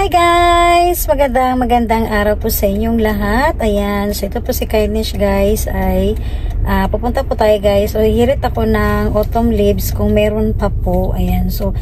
Hi guys! Magandang araw po sa inyong lahat. Ayan, so ito po si Kindness guys ay pupunta po tayo guys. So hirit ako ng autumn leaves kung meron pa po. Ayan, so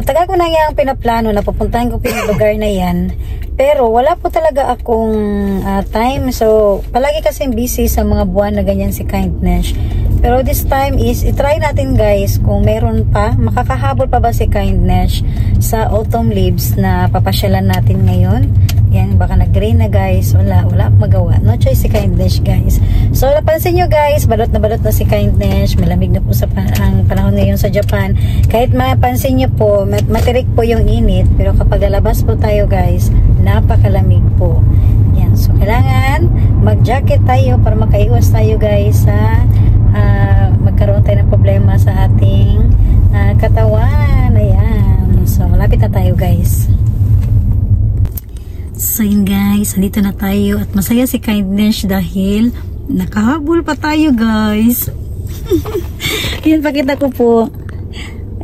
matagal ko na yung pinaplano na pupuntahan ko po yung lugar na yan. Pero wala po talaga akong time. So palagi kasing busy sa mga buwan na ganyan si Kindness. Pero this time is, itry natin guys kung meron pa, makakahabol pa ba si Kindness sa autumn leaves na papasyalan natin ngayon. Yan, baka nag-rain na guys. Wala akong magawa. No choice si Kindness guys. So, napansin nyo guys, balot na si Kindness. Malamig na po sa ang panahon ngayon sa Japan. Kahit mapansin nyo po, matirik po yung init. Pero kapag lalabas po tayo guys, napakalamig po. Yan, so kailangan mag-jacket tayo para makaiwas tayo guys sa magkaroon tayo ng problema sa ating katawan. Ayan. So, malapit na tayo guys. So, yun guys. Nandito na tayo. At masaya si Kindness dahil nakahabol pa tayo guys. Yan, pakita ko po.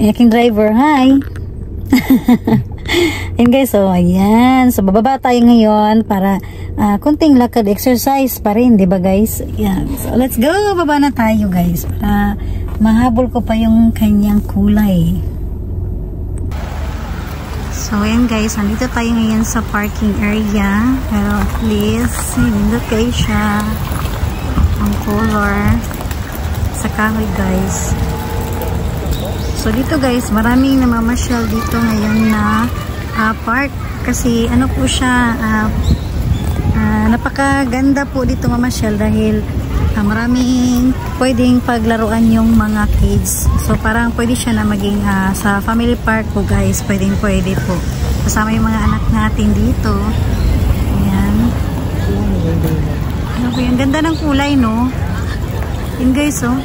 Aking driver. Hi! Ayan guys. So, ayan. So, bababa tayo ngayon para kunting lakad exercise pa rin, di ba guys? Yan. So, let's go! Baba na tayo guys. Para mahabol ko pa yung kanyang kulay. So, ayan guys. Nandito tayo ngayon sa parking area. Pero at least, nindot kayo siya. Ang color sa kahoy guys. So, dito guys, maraming namamasyal dito ngayon na park. Kasi ano po siya, napakaganda po dito mamasyal dahil maraming pwedeng paglaruan yung mga kids. So parang pwede siya na maging sa family park po guys, pwede po. Kasama yung mga anak natin dito. Ayan. Ano po yung ganda ng kulay no? Yun guys oh.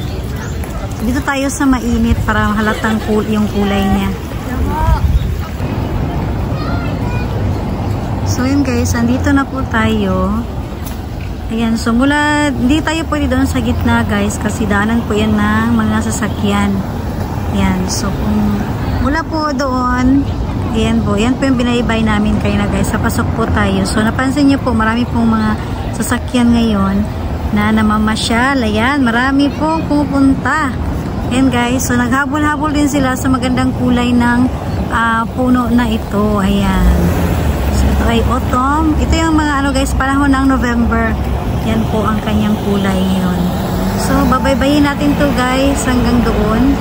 Dito tayo sa mainit para halatang yung kulay niya. So yun guys, andito na po tayo. Ayan, so mula, hindi tayo pwede doon sa gitna guys kasi daanan po yan ng mga sasakyan. Ayan, so kung mula po doon, ayan po, yan po yung binaybay namin kayo na guys, sa pasok po tayo. So napansin nyo po, marami pong mga sasakyan ngayon na namamasyal. Ayan, marami po pumupunta. Ayan guys, so naghabol-habol din sila sa magandang kulay ng puno na ito. Ayan. Ay autumn. Ito yung mga ano guys, panahon ng November. Yan po ang kanyang kulay ngayon. So, babaybayin natin to guys hanggang doon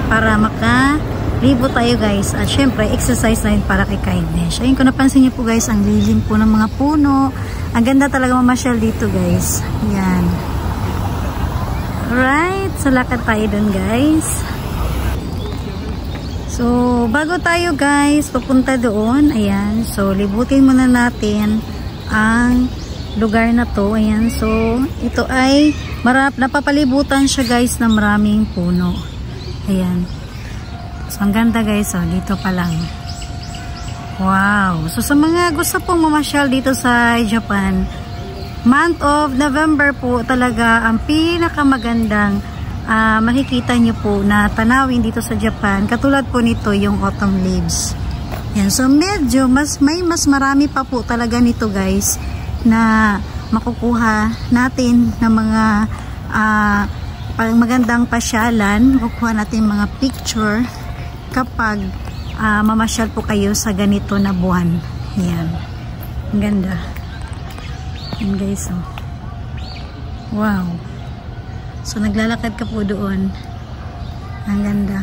para makalibo tayo guys. At syempre, exercise na yun para kay Kindness. Ayun, kung napansin niyo po guys, ang lilim po ng mga puno. Ang ganda talaga mamasyal dito guys. Yan. Alright. So, lakad tayo dun guys. So, bago tayo guys pupunta doon, ayan, so libutin muna natin ang lugar na to. Ayan, so ito ay napapalibutan siya guys ng maraming puno. Ayan. So, ang ganda guys, so dito pa lang. Wow! So, sa mga gusto pong mamasyal dito sa Japan, month of November po talaga ang pinakamagandang makikita nyo po na tanawin dito sa Japan. Katulad po nito yung autumn leaves. Yan. So medyo mas marami pa po talaga nito guys na makukuha natin ng mga magandang pasyalan. Makukuha natin mga picture kapag mamasyal po kayo sa ganito na buwan. Yan. Ang ganda. Yan guys. Oh. Wow. So, naglalakad ka po doon. Ang ganda.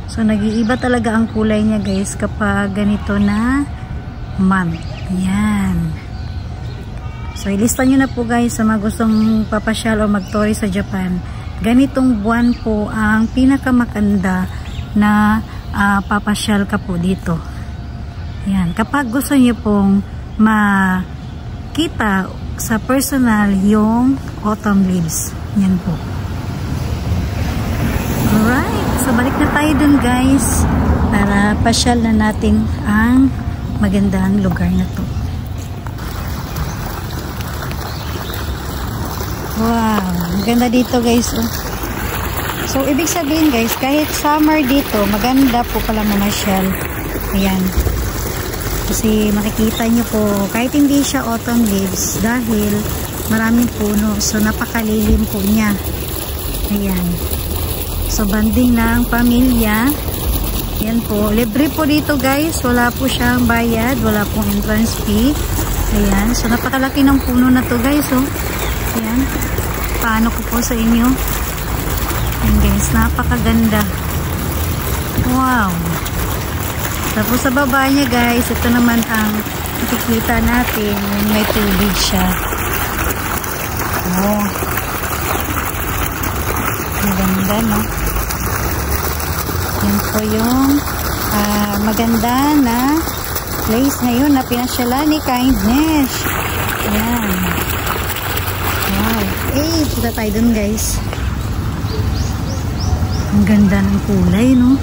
So, nag-iiba talaga ang kulay niya guys kapag ganito na month. Ayan. So, ilista nyo na po guys sa mga gustong papasyal o mag-tourist sa Japan. Ganitong buwan po ang pinakamakanda na papasyal ka po dito. Ayan. Kapag gusto nyo pong makita sa personal yung autumn leaves. Yan po. Alright. So, balik na tayo dun guys para pasyal na natin ang magandang lugar na to. Wow. Ang ganda dito guys. Oh. So, ibig sabihin guys, kahit summer dito, maganda po pala mamasyal. Ayan. Kasi makikita nyo po, kahit hindi siya autumn leaves, dahil maraming puno. So, napakalilim po niya. Ayan. So, banding ng pamilya. Ayan po. Libre po dito guys. Wala po siyang bayad. Wala pong entrance fee. Ayan. So, napakalaki ng puno na to guys. Oh. Ayan. Paano ko po sa inyo? Ayan guys. Napakaganda. Wow. Tapos sa baba niya guys, ito naman ang nakikita natin. May tubig siya. Oh. Maganda, no? Yan po yung maganda na place ngayon na pinasyalan ni Kindness. Ayan. Wow. Eh, punta tayo dun guys. Ang ganda ng kulay, no?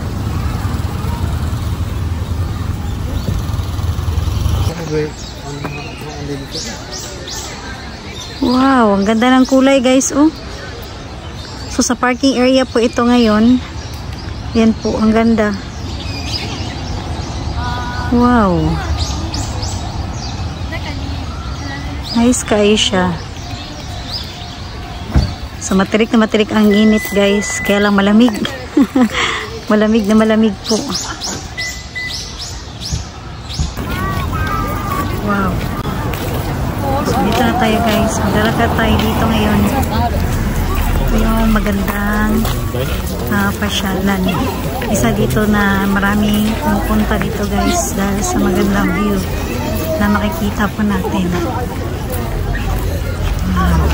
Wow, ang ganda ng kulay guys, oh. So sa parking area po ito ngayon. Yan po, ang ganda. Wow. Nice kayo siya. So matirik na matirik ang init guys, kaya lang malamig. Malamig na malamig po. Wow. So, dito na tayo guys. Maglalakad tayo dito ngayon. Ito yung magandang pasyalan. Isa dito na maraming pumupunta dito guys dahil sa magandang view na makikita po natin. Wow.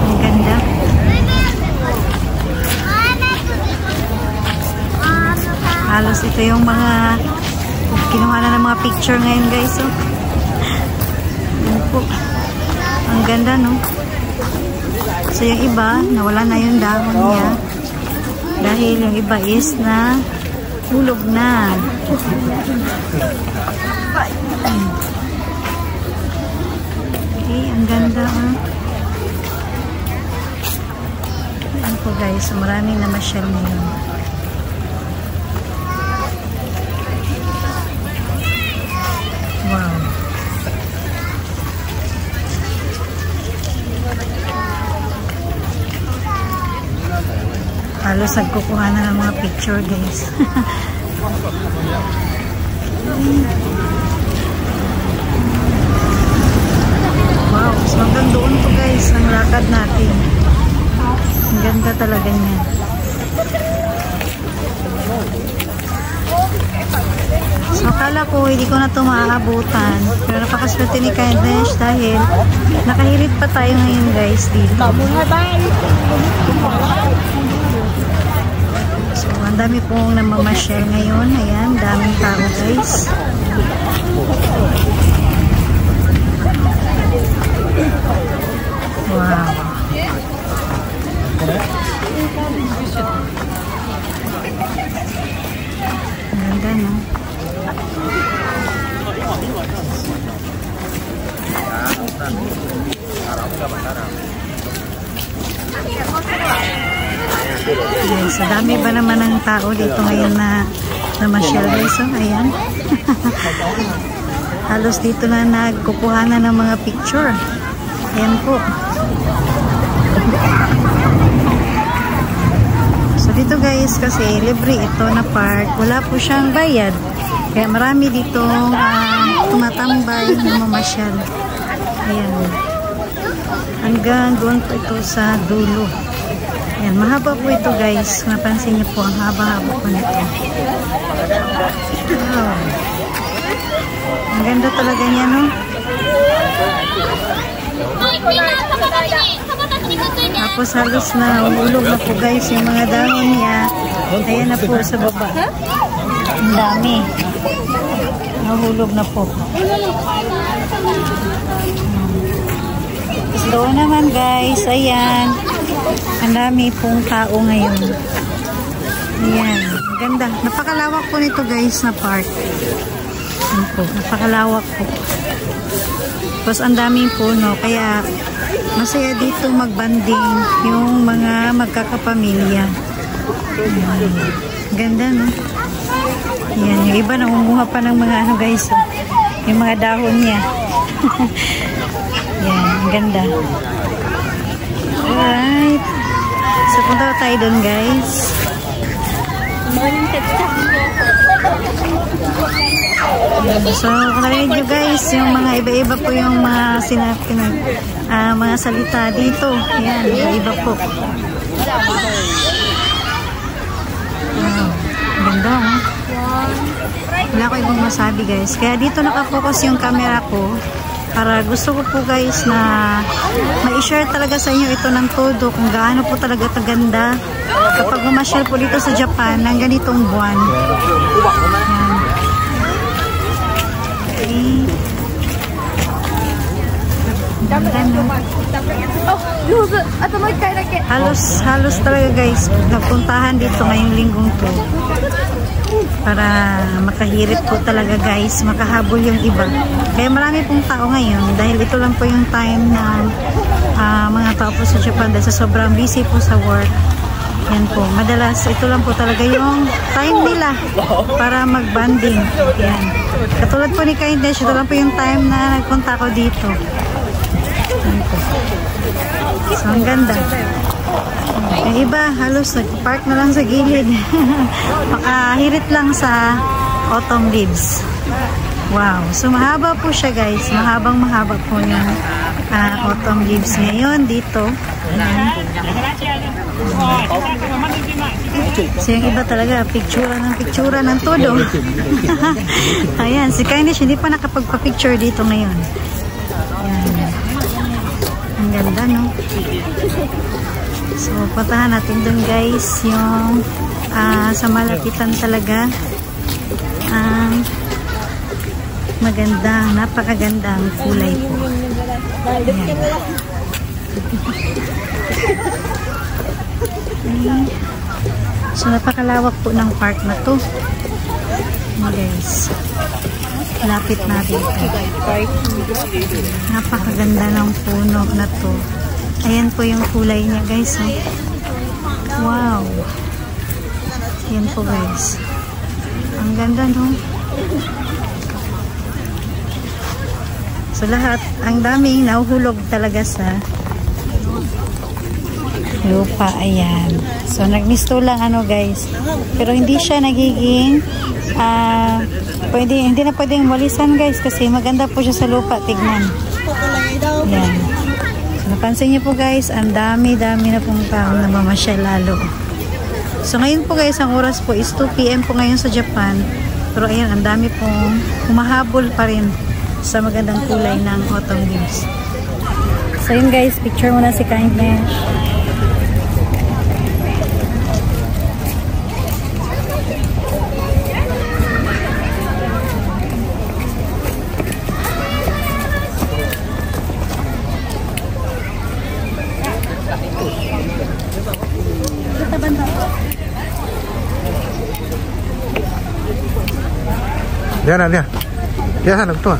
Ang ganda. Halos ito yung mga kinuha na ng mga picture ngayon guys. Oh. Yan po. Ang ganda, no? So yung iba, nawala na yung dahon niya dahil yung iba is na hulog na. Okay, ang ganda. Yan po guys, so maraming namasyal ngayon. Wow. Halos nagkukuha na ng mga picture guys. Wow, so hanggang doon po guys ang lakad natin. Ang ganda talaga niya. So akala ko hindi ko na ito maaabutan, pero napakaswerte ni Kindness dahil nakahirit pa tayo ngayon guys dito. So ang dami pong namamasyal ngayon. Ayan, daming tao guys. Wow. Ang ganda, no? Ayan, sa dami ba naman ng tao dito ngayon na namasyal guys. So, ayan. Halos dito na nagkukuhanan ng mga picture. Ayan po. So dito guys kasi libre ito na park. Wala po siyang bayad. Kaya marami ditong tumatambay na mamasyal. Ayan. Hanggang doon po ito sa dulo. Ayan. Mahaba po ito guys. Napansin niyo po ang haba-haba po nito. Wow. Ang ganda talaga niya, no? Tapos halos na umulog na po guys yung mga dahon niya. Ayan na po sa baba. Ang dami. Nahulog na po. Tapos doon naman guys, ayan. Ang dami pong tao ngayon. Ayan. Ganda. Napakalawak po nito guys na park. Ayan po. Napakalawak po. Tapos ang daming puno. Kaya Masaya dito magbanding yung mga magkakapamilya. Ganda, no? Yan, yung iba nangunguha pa ng mga ano guys, oh. Yung mga dahon niya. Yan, ganda. Alright. So, punta tayo dun guys. So, kung narinig nyo guys, yung mga iba-iba po yung mga mga salita dito. Yan, iba-iba po. Wow, ganda, oh. Wala ko ibang masabi guys. Kaya dito nakafocus yung camera ko. Para gusto ko po guys na ma-share talaga sa inyo ito ng todo. Kung gaano po talaga kaganda. Kapag mamasyal po dito sa Japan ng ganitong buwan. Yan. Okay. Halos talaga guys nagpuntahan dito ngayong linggong to para makahirit po talaga guys, makahabol yung iba. Kaya marami pong tao ngayon dahil ito lang po yung time na mga tao po sa Japan dahil sa sobrang busy po sa work. Yan po, madalas ito lang po talaga yung time nila para mag-banding. Yan. Katulad po ni Kindness, ito lang po yung time na nagpunta ko dito. Yan po. So, ang ganda. Yung iba, halos nag-park na lang sa gilid. Makahirit lang sa autumn leaves. Wow. So, mahaba po siya guys. Mahaba po yung autumn leaves ngayon dito. Ayan. So, yung iba talaga, pictura ng todo. Ayan, si Kindness hindi pa nakapagpa-picture dito ngayon. Ayan. Ang ganda, no? So, puntahan natin dun guys yung sa malapitan talaga ang maganda, napakaganda ang kulay po. Ayan. Okay. So, napakalawak po ng park na to. Ayan guys. Lapit natin ito. Napakaganda ng puno na to. Ayan po yung kulay niya guys. Oh. Wow. Ayan po guys. Ang ganda, no? So lahat, ang daming nahuhulog talaga sa lupa. Ayan. So nagmisto lang ano guys. Pero hindi siya nagiging hindi na pwedeng walisan guys kasi maganda po siya sa lupa. Tignan. Ayan. Napansin niyo po guys, ang dami-dami na pong tao na mamasyal lalo. So ngayon po guys, ang oras po is 2 PM po ngayon sa Japan. Pero ayan, ang dami pong humahabol pa rin sa magandang kulay ng autumn leaves. So yun guys, picture muna si Kindness. Dia sana betul.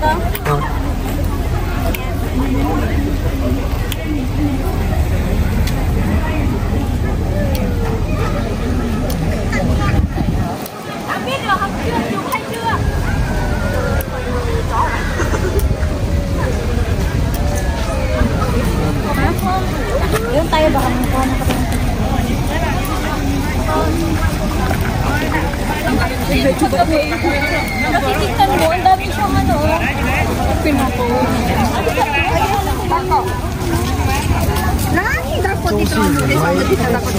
Yun tayo baka mukha na Nakikita mo, ang dami siyang ano, pinako. Nani, dapat dito ano, dito dapat.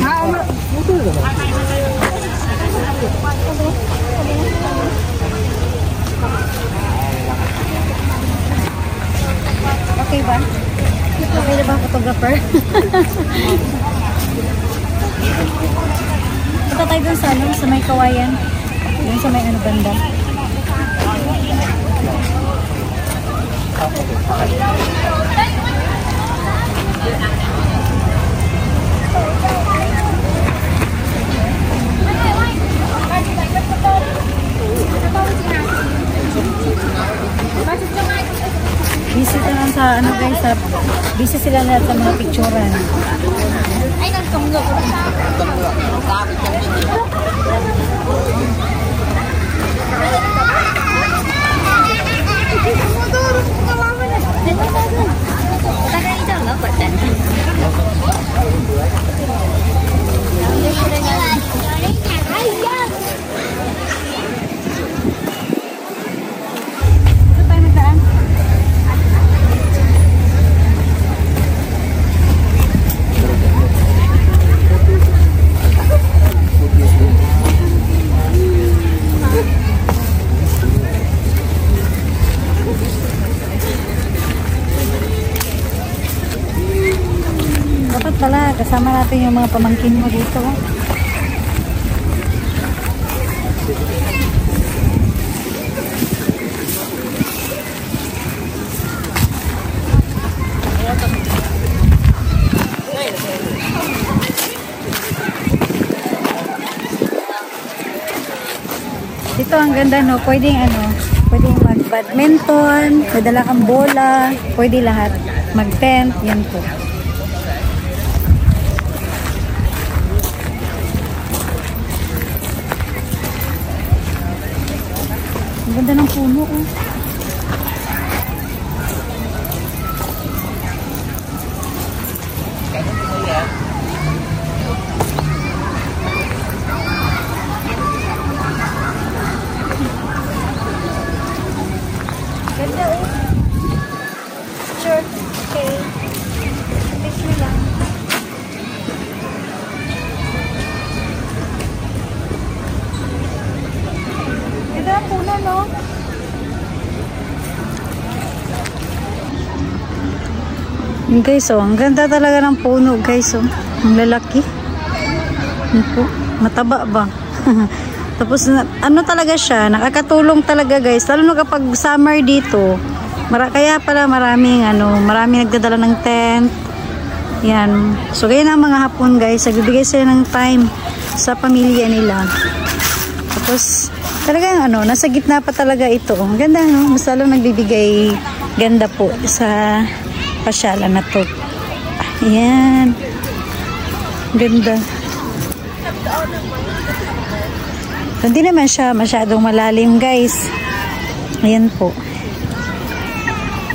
Okay ba? Okay na ba ang photographer? Punta tayo dun sa ano, sa may kawayan. Yung sa may ano banda. Visit naman sa ano guys. guys, busy sila lahat sa mga picturean. Ay, nagtunggo. Pala, kasama natin yung mga pamangkin mo dito. Dito ang ganda, no? Pwedeng pwedeng mag-badminton, madala kang bola, pwede lahat. Mag-tent, yan po. Ang ganda ng puno, oh. Ganda, oh. Sure. Okay. Tapos mo lang. Ganda ang puno, no? Guys, oh, ang ganda talaga ng puno, guys, oh. Ang lalaki. Ito, mataba ba? Tapos, ano talaga siya, nakakatulong talaga, guys. Lalo na kapag summer dito, kaya pala maraming nagdadala ng tent. Yan. So, ganyan ang mga hapon, guys. Nagbibigay sila ng time sa pamilya nila. Tapos, talagang nasa gitna pa talaga ito. Ang ganda, no? Mas lalo nagbibigay ganda po sa pasyalan na to. Ayan. Ganda. Hindi naman siya masyadong malalim, guys. Ayan po.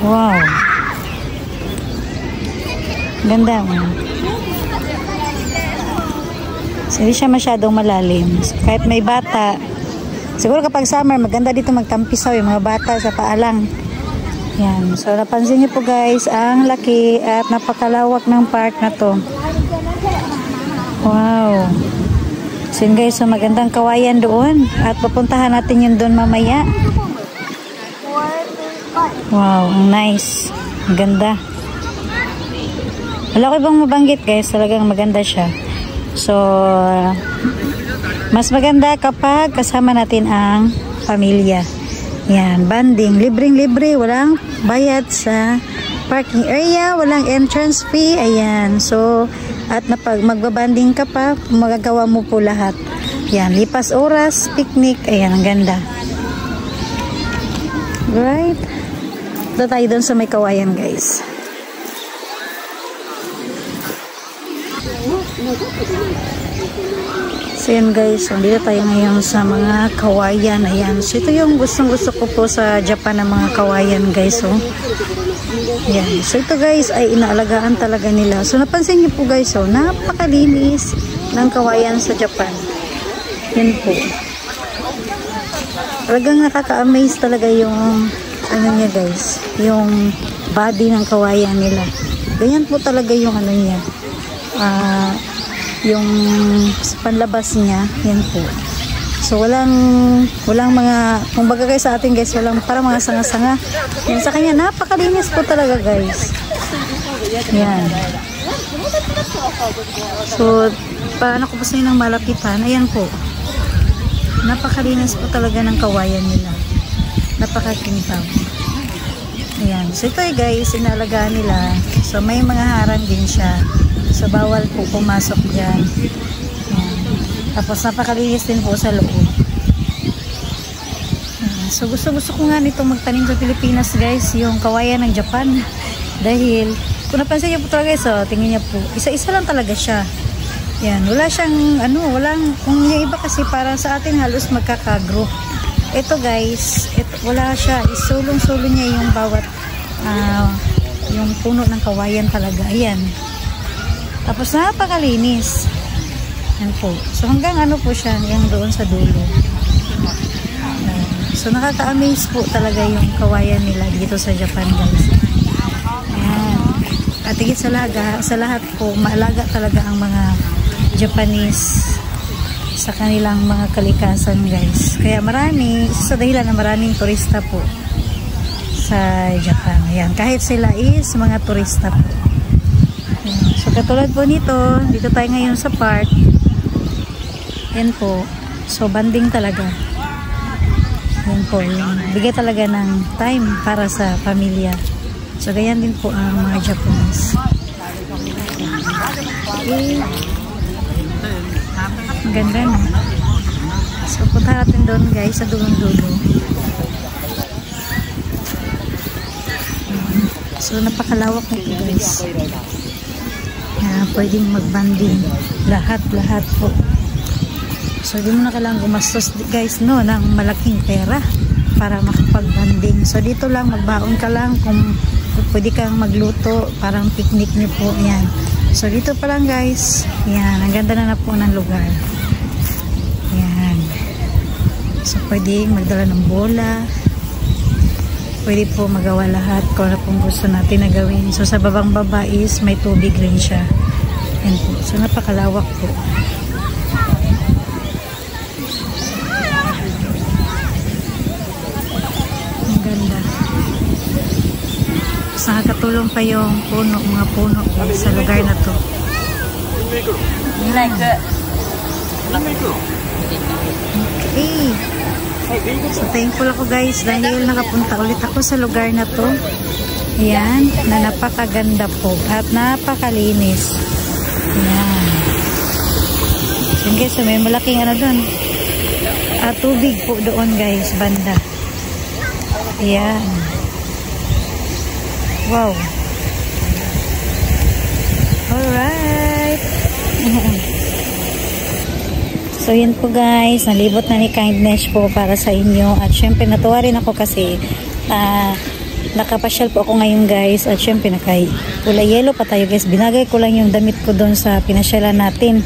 Wow. Ganda. So, hindi siya masyadong malalim. So, kahit may bata, siguro kapag summer, maganda dito magtampisaw yung mga bata sa paalang. Yan. So, napansin niyo po, guys, ang laki at napakalawak ng park na to. Wow. So, yun, guys, so magandang kawayan doon. At pupuntahan natin yun doon mamaya. Wow, nice. Ganda. Wala ko ibang mabanggit, guys. Talagang maganda siya. So, mas maganda kapag kasama natin ang pamilya. Yan, banding. Libreng-libre. Walang bayad sa parking area. Walang entrance fee. Ayan. So, at magbabanding ka pa, magagawa mo po lahat. Yan, lipas oras, picnic. Ayan, ang ganda. Right? Ito tayo doon sa may kawayan, guys. So yan, guys, so dito tayo ngayon sa mga kawayan. Ayan, so ito yung gustong-gusto ko po sa Japan ng mga kawayan, guys. So ayan, so ito, guys, ay inaalagaan talaga nila. So napansin niyo po, guys, so napakalinis ng kawayan sa Japan. Yan po. Talagang nakaka-amaze talaga yung niya, guys, yung body ng kawayan nila. Ganyan po talaga yung niya. Yung panlabas niya, yan po. So walang mga, kung baga guys sa atin, guys, walang parang mga sanga-sanga. Yan sa kanya, napakalinis po talaga, guys. Yan. So paano ko po sa inang malapitan? Ayan po. Napakalinis po talaga ng kawayan nila. Napakakintab. Ayan. So ito, guys, inalagaan nila. So may mga harang din siya. So, bawal po pumasok dyan. Ayan. Tapos, napakalinis din po sa loob. Ayan. So, gusto ko nga nito magtanim sa Pilipinas, guys. Yung kawayan ng Japan. Dahil, kung napansin niyo po talaga guys, tingnan niyo po, isa-isa lang talaga siya. Yan, wala siyang, kung yung iba kasi parang sa atin halos magkakagroup. Ito guys, wala siya, isulong-sulo niya yung bawat, yung puno ng kawayan talaga. Ayan. Tapos napakalinis. Yan po. So hanggang po siya, yung doon sa dulo. So nakaka-amaze po talaga yung kawayan nila dito sa Japan guys. Ayan. At higit sa lahat po, maalaga talaga ang mga Japanese sa kanilang mga kalikasan guys. Kaya isa sa dahilan na maraming turista po sa Japan. Ayan. Kahit sila is mga turista po. Ayan. So katulad po nito, dito tayo ngayon sa park. Yan po. So banding talaga. Yan po. Bigay talaga ng time para sa pamilya. So ganyan din po ang mga Japanese. Okay. Ang ganda no. So punta natin doon guys sa dulong-dulo. So napakalawak nito guys. Pwedeng magbanding lahat po. So di mo na kailangan gumastos guys no ng malaking pera para makapagbanding. So dito lang magbaon ka lang kung pwede kang magluto, parang picnic niyo po yan. So dito pa lang guys, yan, ang ganda na po ng lugar. Yan. So pwede magdala ng bola, pwede po magawa lahat kung ano pong gusto natin na gawin. So sa babang baba is may tubig rin siya. Yan po. So napakalawak po. Ang ganda. So nakakatulong pa yung mga puno sa lugar na to. Okay. So thankful ako guys dahil nakapunta ulit ako sa lugar na to. Ayan, na napakaganda po at napakalinis. Ayan. Yun guys, so may malaking doon. Tubig po doon guys, banda. Ayan. Wow. Alright. So yun po guys, nalibot na ni Kindness po para sa inyo. At syempre natuwa rin ako kasi nakapasyal po ako ngayon guys. At syempre kulay yellow pa tayo guys. Binagay ko lang yung damit ko doon sa pinasyalan natin.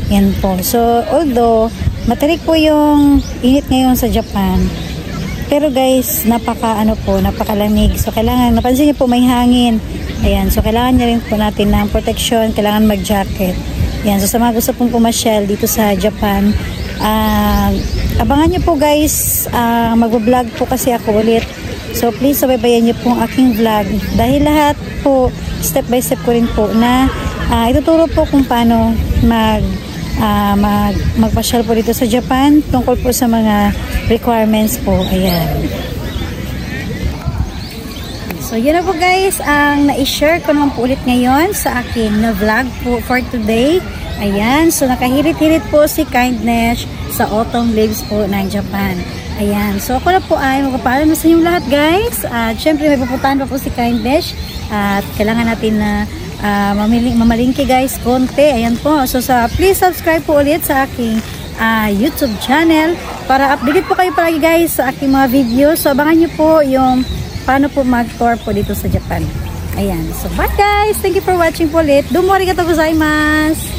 Yan po. So although matarik po yung init ngayon sa Japan, pero guys napakalamig. So kailangan, napansin niyo po may hangin. Ayan, so kailangan niya rin po natin ng protection, kailangan mag-jacket. Yan, so sa mga gusto pong pumasyal dito sa Japan, abangan nyo po guys, mag-vlog po kasi ako ulit. So please subaybayan nyo po ang aking vlog dahil lahat po step by step ko rin po na ituturo po kung paano magpasyal po dito sa Japan tungkol po sa mga requirements po. Ayan. So yun na po guys ang na-share ko naman po ulit ngayon sa aking vlog po for today. Ayan, so nakahirit-hirit po si Kindness sa autumn leaves po ng Japan. Ayan, so ako na po ay magpapaalam na sa inyong lahat guys. At syempre may pupuntahan pa po si Kindness at kailangan natin na mamalingki guys konti. Ayan po, so please subscribe po ulit sa aking YouTube channel para update po kayo palagi guys sa aking mga videos. So abangan nyo po yung paano po mag-tour po dito sa Japan. Ayan. So, bye guys! Thank you for watching po ulit. Domo arigatou gozaimasu!